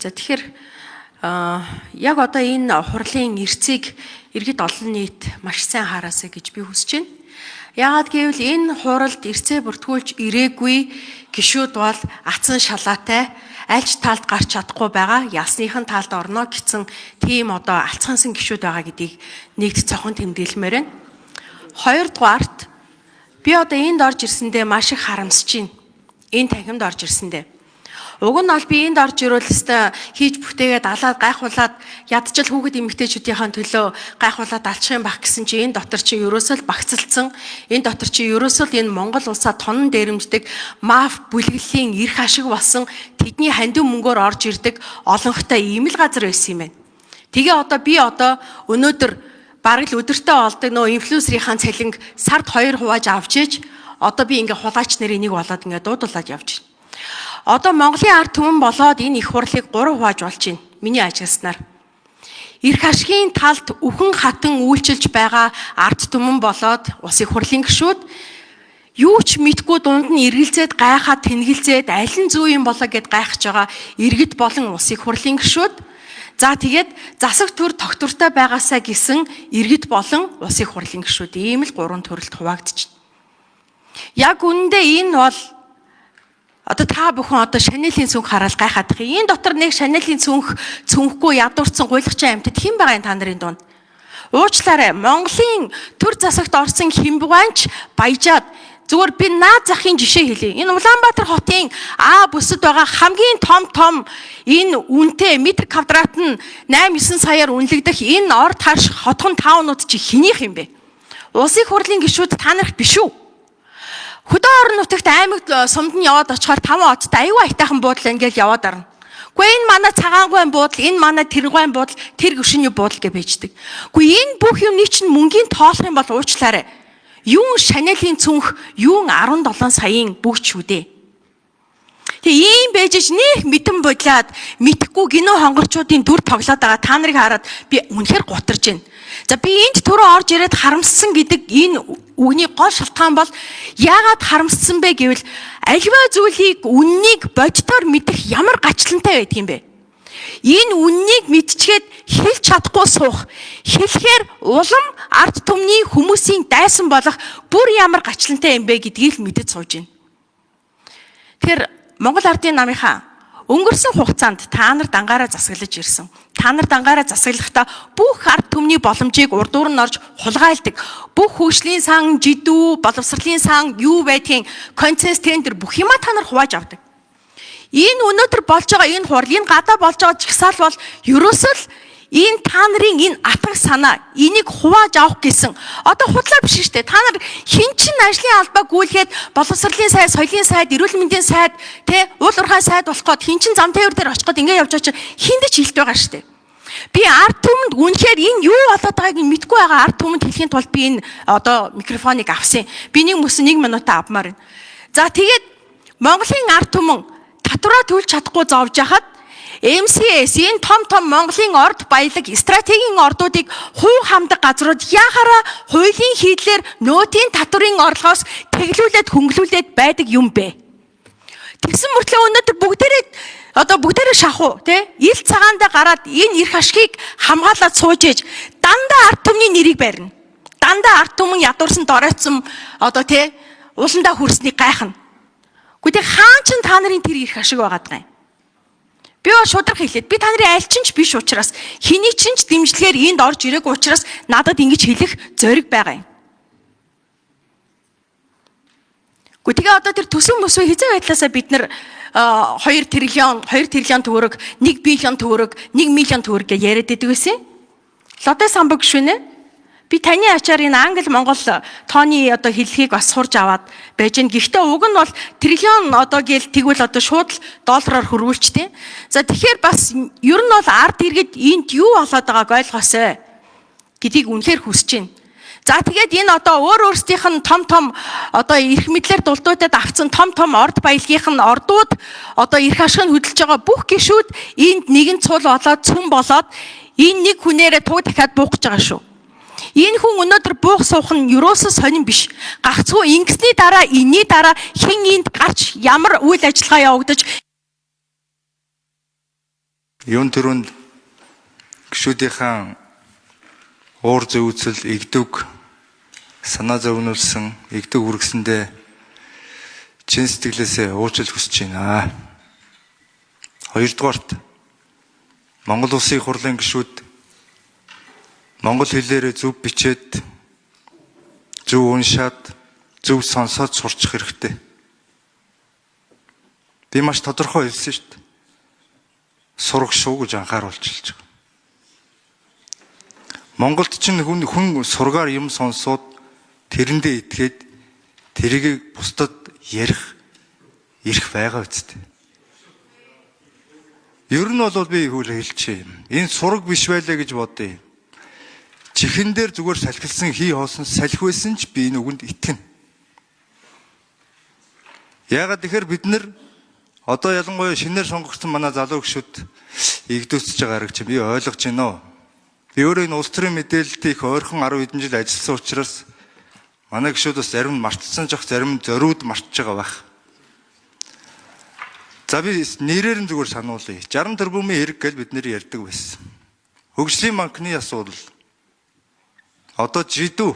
За тэгэхээр яг одоо энэ хурлын эрцийг иргэд олон нийт маш сайн хараасаа гэж би хүсэж байна. Яагаад гэвэл энэ хуралд эрцээ бүртгүүлж ирээгүй гишүүд бол атсан шалаатай альч талд гарч чадахгүй байгаа. Ялсныхан талд орно гэсэн тийм одоо алцхансан гишүүд байгаа гэдгийг нэгд цохон тэмдэглэмээр байна. Хоёрдугаарт би одоо энд орж ирсэндээ маш их харамсаж байна. Энэ танхимд орж ирсэндээ. Уг нь бол би энд орж ирвэл өстой хийж бүтээгээд алаад гайхуулаад ядчил хүүхэд эмэгтэйчүүдийн төлөө гайхуулаад алчих юм баг гэсэн чи энэ дотор чи ерөөсөө багцалцсан энэ дотор чи ерөөсөө энэ Монгол улсаа тонн дээрэмждэг маф бүлэглэлийн эрх ашиг болсон тэдний хандив мөнгөөр орж ирдэг олонхтой ийм л газар байсан юм байна. Тэгээ би одоо өнөөдөр бараг л өдөртөө олдог нөө инфлюенсерийн цалинг сард 2 хувааж авч ээж одоо би ингээ хулгайч нарын нэг болоод ингээ дуудуулаад явж байна. Одоо Монголын ард түмэн болоод энэ их хурлыг 3 хувааж болж байна. Миний ажигласнаар. Эрх ашигын талд үхэн хатан үйлчилж байгаа ард түмэн болоод ус их хурлын гишүүд юу ч мэдгүй дунд нь эргэлзээд гайхаад тэнэгэлзээд аль нь зүү юм болоо гэд гайхаж байгаа иргэд болон ус их хурлын гишүүд. За тэгээд засаг төр тогтвортой байгаасаа гисэн иргэд болон ус их хурлын гишүүд ийм л 3 төрөлд хуваагдчих. Яг үүндээ энэ бол одоо та бүхэн одоо Шанелийн цүнх хараад гайхаад байгаа. Энэ дотор нэг Шанелийн цүнхгүй ядуурсан гуйлгчин амьтад хэн байгаа юм та нарын дунд? Уучлаарай. Монголын төр засагт орсон Хэмбуганч баяжаад зүгээр би наад захын жишээ хэлье. Энэ Улаанбаатар хотын бүсэд байгаа хамгийн том энэ үнэтэй метр квадрат нь 8-9 саяар үнэлэгдэх энэ орд харш хотхон таунууд чи хэнийх юм бэ? Улсын хурлын гишүүд та нарт биш үү? Хөдөө орон нутагт аймагт сумд нь яваад очихоор 5 оттой аюу айтайхан буудлаа ингээл яваад арна. Гэхдээ энэ манай цагаангуйн буудал, энэ манай тэргуйн буудал, тэр гүшиний буудал гэж байждаг. Гэхдээ энэ бүх юмны чинь мөнгөний тоолох юм бол уучлаарай. Юун Шанелийн цүнх, юун 17 саяын бүгч үү дээ. Тэгээ ийм байж нэх мэдэн бодлаад мэдхгүй гинөө хонгорчуудын дүр тоглоод байгаа та нарыг хараад би үнэхээр гутарж байна. За би энд түрүү орж ирээд харамссан гэдэг энэ үгний гол шалтгаан бол яагаад харамссан бэ гэвэл аливаа зүйлийг үннийг боддоор мэдэх ямар гачлантай байдаг юм бэ? Энэ үннийг мэдчихэд хэлж чадахгүй суух. Хэлэхээр улам ард түмний хүмүүсийн дайсан болох бүр ямар гачлантай юм бэ гэдгийг л мэдэж сууж байна. Тэгэхээр Монгол ардын намынхаа өнгөрсөн хугацаанд та нар дангаараа засаглаж ирсэн. Та нар дангаараа засаглахдаа бүх ард түмний боломжийг урдуур нь орж хулгайлдаг. Бүх хөгжлийн сан, жидүү, боловсролын сан юу байдгийг концесс тендер бүх юма та нар хувааж авдаг. Энэ өнөөдөр болж байгаа энэ хурал, энэ гадаа болж байгаа жигсаал бол ерөөсөө л энэ та нарын энэ атгах санаа, энийг хувааж авах гэсэн одоо худлаа биш шүү дээ. Та нар хин чин ажлын албаа гүйлгээд боловсролын сайд, соёлын сайд, эрүүл мэндийн сайд, уул уурхай сайд болох гээд хин чин зам тээвэр дээр очих гээд ингэ явж байгаа чинь хинд ч хэлт байгаа шүү дээ. Би ард түмэнд үнэхээр энэ юу болоод байгааг нь мэдгүй байгаа ард түмэнд хэлхийн тулд би энэ одоо микрофоныг авсан. Би нэг мөс 1 минутаа авмаар байна. За тэгээд Монголын ард түмэн татвараа төлж чадахгүй зовж яхад MCS энэ том Монголын орд баялаг стратегийн ордуудыг хуу хамдаг газрууд яхаараа хуулийн хийдлэр нөөтийн татврын орлогоос тэглүүлээд хөнгөлүүлээд байдаг юм бэ? Тэгсэн мөртлөө өнөөдөр бүгдээрээ шахуу ил цагаандаа гараад энэ эрх ашгийг хамгаалаад сууж ээж дандаа ард түмний нэрийг барина. Дандаа ард түмэн ядуурсан доройтсон ууландаа хүрснийг гайхна. Гэхдээ хаан ч та нарын тэр эрх ашиг байгаад байгаа юм. Би шудраг хэлээд би та нарын аль ч биш учраас хэний ч дэмжлэгээр энд орж ирээгүй учраас надад ингэж хэлэх зориг байгаа юм. Тэгээ одоо тэр төсөв мөсөө хизээ байдлаасаа бид нар 2 триллион төгрөг, 1 биллион төгрөг, 1 миллион төгрөг гэж яриад байдаг байсан. Лодой самбаг гүшвэнэ. Би таны ачаар энэ англи монгол тооны одоо хэлхийг бас сурж аваад байж гэн. Гэхдээ уг нь бол триллион гээл тэгвэл шууд доллараар хөрвүүлчтэй. За тэгэхээр бас ер нь бол ард иргэд энд юу болоод байгааг ойлгоосой гэдгийг үнэхээр хүсэж байна. За тэгээд энэ өөр өөрсдийнх нь том эрх мэдлэр дулдуудад авцсан том орд баялагийнх нь ордууд эрх ашиг нь хөдөлж байгаа бүх гишүүд энд нэгэн цул болоод цөм болоод энэ нэг хүнээрээ туг дахиад буух гэж байгаа шүү. Энэ хүн өнөөдөр буух суух нь юусоо сонирн биш. Гагцгүй ингэсний дараа энэний дараа хэн энд гарч ямар үйл ажиллагаа явагдаж Юун төрөнд гишүүдийнхэн уур зөөцөл игдэг санаа зовнуулсан игдэг үргэсэндээ чин сэтгэлээсээ уучлал хүсэж байна. Хоёрдугаарт Монгол Улсын их хурлын гишүүд монгол хэлээр зөв бичээд зөв уншаад зөв сонсоод сурчих хэрэгтэй. Би маш тодорхой хэлсэн шүү дээ. Сурах шүү гэж анхааруулж байгаа. Монголд ч хүн сургаар юм сонсоод тэрэндээ итгээд тэрийг бусдад ярих эрх байгаа үстэй. Ер нь бол би хэлчихье. Энэ сураг биш байлаа гэж бодъё. Чихэн дээр зүгээр салхилсан хий хоосон салхи байсан ч би энэ үгэнд итгэнэ. Яагаад тэгэхээр бид нар одоо ялангуяа шинээр сонгогдсон манай залуу гишүүд игдүүцэж байгаа гэж би ойлгож байна. Би өөрөө энэ улс төрийн мэдээлэлд их ойрхон 10 хэдэн жил ажилласан учраас манай гишүүд бас зарим нь мартсан ч зарим нь зориуд мартж байгаа байх. За би нэрээр нь зүгээр сануулъя. 60 тэрбумын хэрэг гэж бид нэр ярьдаг байсан. Хөгжлийн банкны асуудал. Одоо жидүү.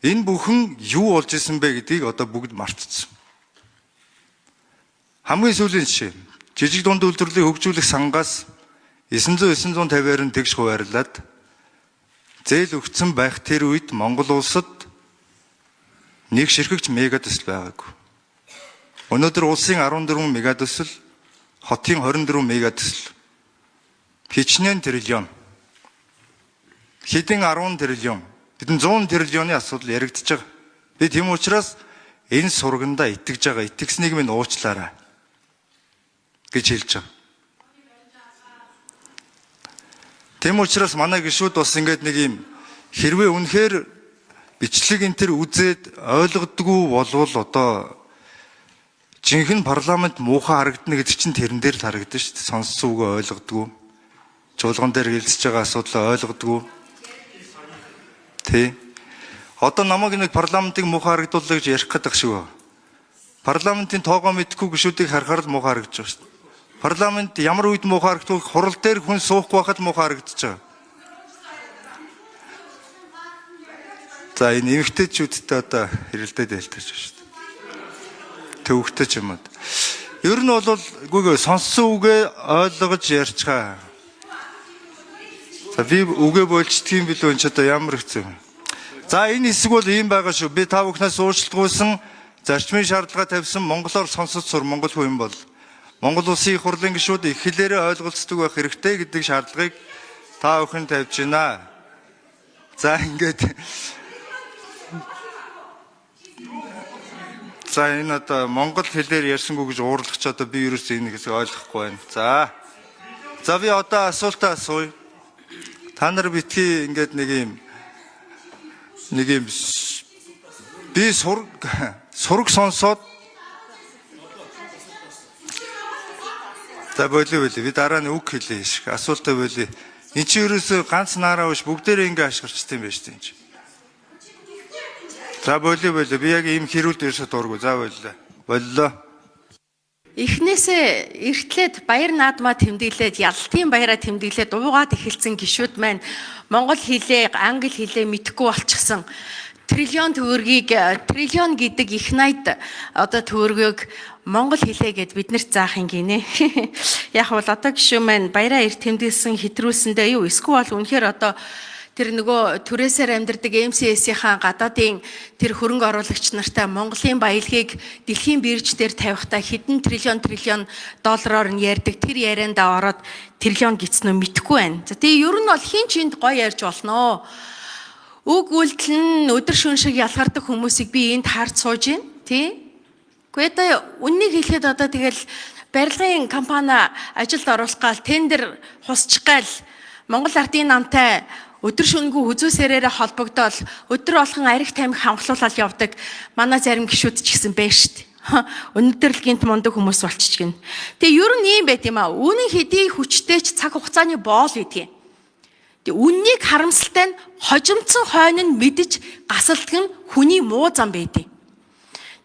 Энэ бүхэн юу болж исэн бэ гэдгийг одоо бүгд мартчихсан. Хамгийн сүүлийн жишээ. Жижиг дунд үйлдвэрлэлийг хөгжүүлэх сангаас 900-950-аар нь тэгш хуваарлаад зээл өгсөн байх тэр үед Монгол улсад нэг ширхэгч мегатесл байгаагүй. Өнөөдөр улсын 14 мегатесл, хотын 24 мегатесл. Хичнээн триллион. Хэдэн 10 триллион. Бидэн 100 триллионы асуудал яригдчихэж байгаа. Би тийм учраас энэ сургандаа итгэж байгаа. Итгэснийг минь уучлаарай гэж хэлж байгаа. Тийм учраас манай гишүүд бас ингээд нэг юм хэрвээ үнэхээр бичлэг энэ төр үзээд ойлгодгүй болвол одоо жинхэнэ парламент муухай харагдана гэдэг чинь тэрэн дээр л харагдана шүү дээ. Сонссон үгээ ойлгодгүй. Чуулган дээр хэлцэж байгаа асуудлаа ойлгодгүй. Тэ. Одоо намайг нэг парламентыг муухай харагдууллаа гэж ярих гэдэг шиг байна. Парламентын тоогоо мэдхгүй гишүүдийг харахаар л муухай харагдаж байгаа шүү дээ. Парламент ямар үед муухай харагддаг, хурал дээр хүн суухгүй байхад муухай харагдаж байгаа. За энэ эмэгтэйчүүдтэй одоо хэрэлдээд байлтаж байна шүү дээ. Төвөгтэй ч юм уу. Ер нь бол үгүй сонссон үгээ ойлгож ярьцгаа. За би үгээ болчдгийн билүү энэ ч одоо ямар хэцүү. За энэ хэсэг бол ийм байгаа шүү. Би та бүхнээс уучлалгүйсэн зарчмын шаардлага тавьсан монголоор сонсож сур монгол хүн бол Монгол Улсын их хурлын гишүүд их хэлээрээ ойлголцдог байх хэрэгтэй гэдэг шаардлагыг та бүхэн тавьж байна. За ингээд за энэ одоо монгол хэлээр ярьсангүй гэж уурлах ч одоо би ерөөсөө энэ хэсэг ойлгохгүй байна. За би одоо асуултаа асууя. Та нар битгий ингээд нэг юм би сураг сонсоод за болив би дараа нь үг хэлээ шиг асуултаа болив. Энд чи ерөөсөө ганц наараа биш бүгдээрээ ингэ ашиглацсан юм байна шүү дээ. За болив би яг ийм хэрүүл дээрсээ дургу. За боллоо. Эхнээсээ эртлээд баяр наадмаа тэмдэглээд ялалтын баяраа тэмдэглээд уугаад эхэлсэн гишүүд маань монгол хэлээ, англи хэлээ мэдэхгүй болчихсон. Триллион төгрөгийг триллион гэдэг их найд одоо төгрөгөөг монгол хэлээ гэд биднэрт заах юм гинэ. Яг бол одоо гишүү маань баяраа эрт тэмдэглэсэн хэтрүүлсэндээ юу эсвэл үнэхээр одоо тэр нөгөө түрээсээр амьдардаг MCS-ийн гадаадын тэр хөрөнгө оруулагч нартай Монголын баялагийг дэлхийн бирж дээр тавихтаа хэдэн триллион доллараар нь ярьдаг тэр яриандаа ороод триллион гиснөө мэдэхгүй байна. За тэгээ ер нь бол хин чинд гоё ярьж болно. Үг үйлдэл нь өдөр шөнө шиг ялгардаг хүмүүсийг би энд харж сууж байна. Тий? Гэхдээ одоо үннийг хэлэхэд одоо тэгэл барилгын компани ажилд оруулах гал тендер хусчих гал Монгол Ардын намтай өдөр шөнөгүй хүзүүсээрээ холбогдоод өдөр болгон ариг тамхи ханхлуулаад явдаг манай зарим гишүүд ч гэсэн байна шүү дээ. Өнөөдөр л гинт мундаг хүмүүс болчих гин. Тэгээ ер нь ийм байт юм аа. Үнэн хэдий хүчтэйч цаг хугацааны боол гэдгийг. Тэгээ үннийг харамсалтай нь хожимдсон хойно нь мэдж гасалдаг нь хүний муу зам байдیں۔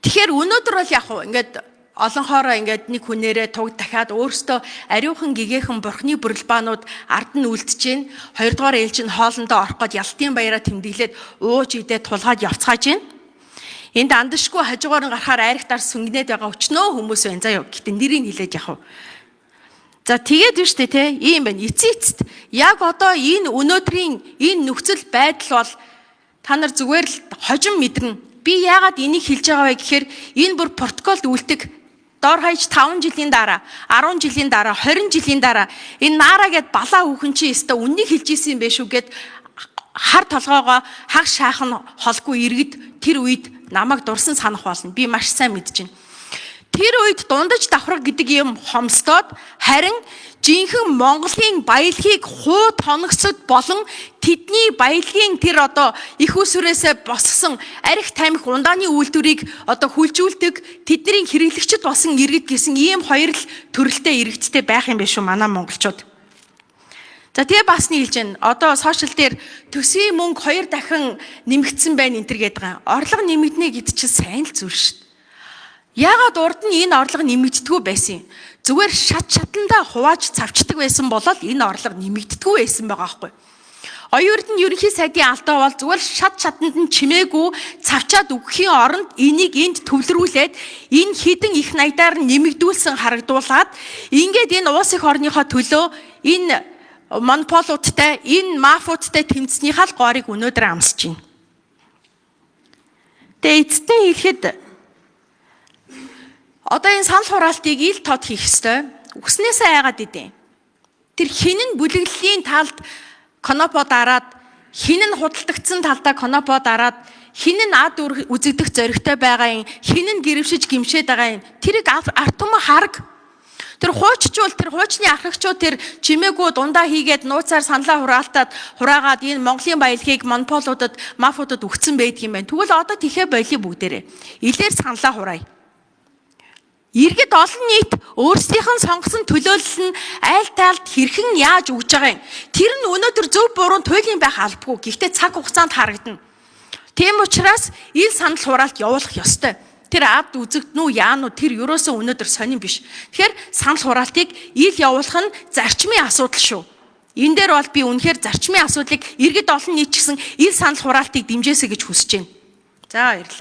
Тэгэхээр өнөөдөр бол яг ингээд олонхоороо ингээд нэг хүнээрээ туг дахиад өөртөө ариухан гигээхэн бурхны бүрэлбаанууд ард нь үлдэж гин. Хоёрдугаар ээлж нь хоолндоо орох гээд ялтын баяраа тэмдэглээд ууж идээд тулгаад явцгааж гин. Энд андашгүй хажуугаар нь гарахаар айрагтаар сүнгнээд байгаа өчнөө хүмүүс байна. За юу гэтээ нэрийг хэлээд явах. За тэгээд биш үү те ийм байна. Эцэст яг одоо энэ өнөөдрийн энэ нөхцөл байдал бол та нар зүгээр л хожим мэдэрнэ. Би яагаад энийг хэлж байгаа вэ гэхээр энэ бүр протоколд үлдэг. Дор хаяж 5 жилийн дараа, 10 жилийн дараа, 20 жилийн дараа энэ Наара гэд балаа хүүхэн чи өстө үннийг хэлж ийсэн юм бэ шүү гэд хар толгоогоо хаг шаахан холгүй иргэд тэр үед намайг дурсан санах болно. Би маш сайн мэдэж байна. Тэр үед дундаж давхраг гэдэг юм хомстоод харин жинхэнэ Монголын баялагийг хуу тоногсод болон тэдний баялагын тэр одоо их усүрээсээ босгосон арх тамхи ундааны үйлдвэрийг одоо хүлжүүлдэг тэдний хэрэглэгчд болсон иргэд гэсэн ийм хоёр л төрөлтэй иргэдтэй байх юм биш үү манай монголчууд. За тэгээ бас нийлж байна. Одоо сошиал дээр төсвийн мөнгө 2 дахин нэмэгдсэн байна энэ төр гэдэг байгаа. Орлого нэмэгдэнэ гэдэг чинь сайн л зүйл шүү дээ. Яагаад урд нь энэ орлого нэмэгддэггүй байсан юм? Зүгээр шатандаа хувааж цавчдаг байсан болол энэ орлого нэмэгддэггүй байсан байгаа байхгүй. Оюун эрдэнэ ерөнхий сайдын алдаа бол зүгээр шатанд нь чимээгүй цавчаад өгөхийн оронд энийг энд төвлөрүүлээд энэ хідэн их наядаар нэмэгдүүлсэн харагдуулаад ингээд энэ уус их орныхоо төлөө энэ монополуудтай энэ мафиудтай тэмцснийхаа л гоорыг өнөөдөр амсаж байна. Тэгээ эцэст нь хэлэхэд одоо энэ санал хураалтыг ил тод хийх ёстой. Үгснээсээ айгаад идэв. Тэр хинэн бүлэглэлийн талд конопо дараад, хинэн худалдагдсан талдаа конопо дараад, хинэн ад үзэгдэх зоригтой байгаа юм, хинэн гэрвшиж гимшээд байгаа юм. Тэрийг арт түмэн хараг. Тэр хууччул, тэр хуучны ахрагчууд тэр чимээгүй дундаа хийгээд нууцаар саналаа хураагаад энэ Монголын баялагийг монополуудад, мафиудад өгсөн байдаг юм байна. Тэгвэл одоо тэхээ болио бүгдээрээ. Илээр саналаа хураая. Иргэд олон нийт өөрсдийнх нь сонгосон төлөөлөл нь айл тайлд хэрхэн яаж өгж байгаа юм. Тэр нь өнөөдөр зөв буруу туйлын байх албагүй. Гэхдээ цаг хугацаанд харагдана. Тийм учраас ил санал хураалт явуулах ёстой. Тэр ард үзэгдэн үү яан уу тэр ерөөсөө өнөөдөр сонирн биш. Тэгэхээр санал хураалтыг ил явуулах нь зарчмын асуудал шүү. Энэ дээр бол би үнэхээр зарчмын асуудлыг иргэд олон нийт ч гэсэн ил санал хураалтыг дэмжээсэй гэж хүсэж байна. За баярлалаа.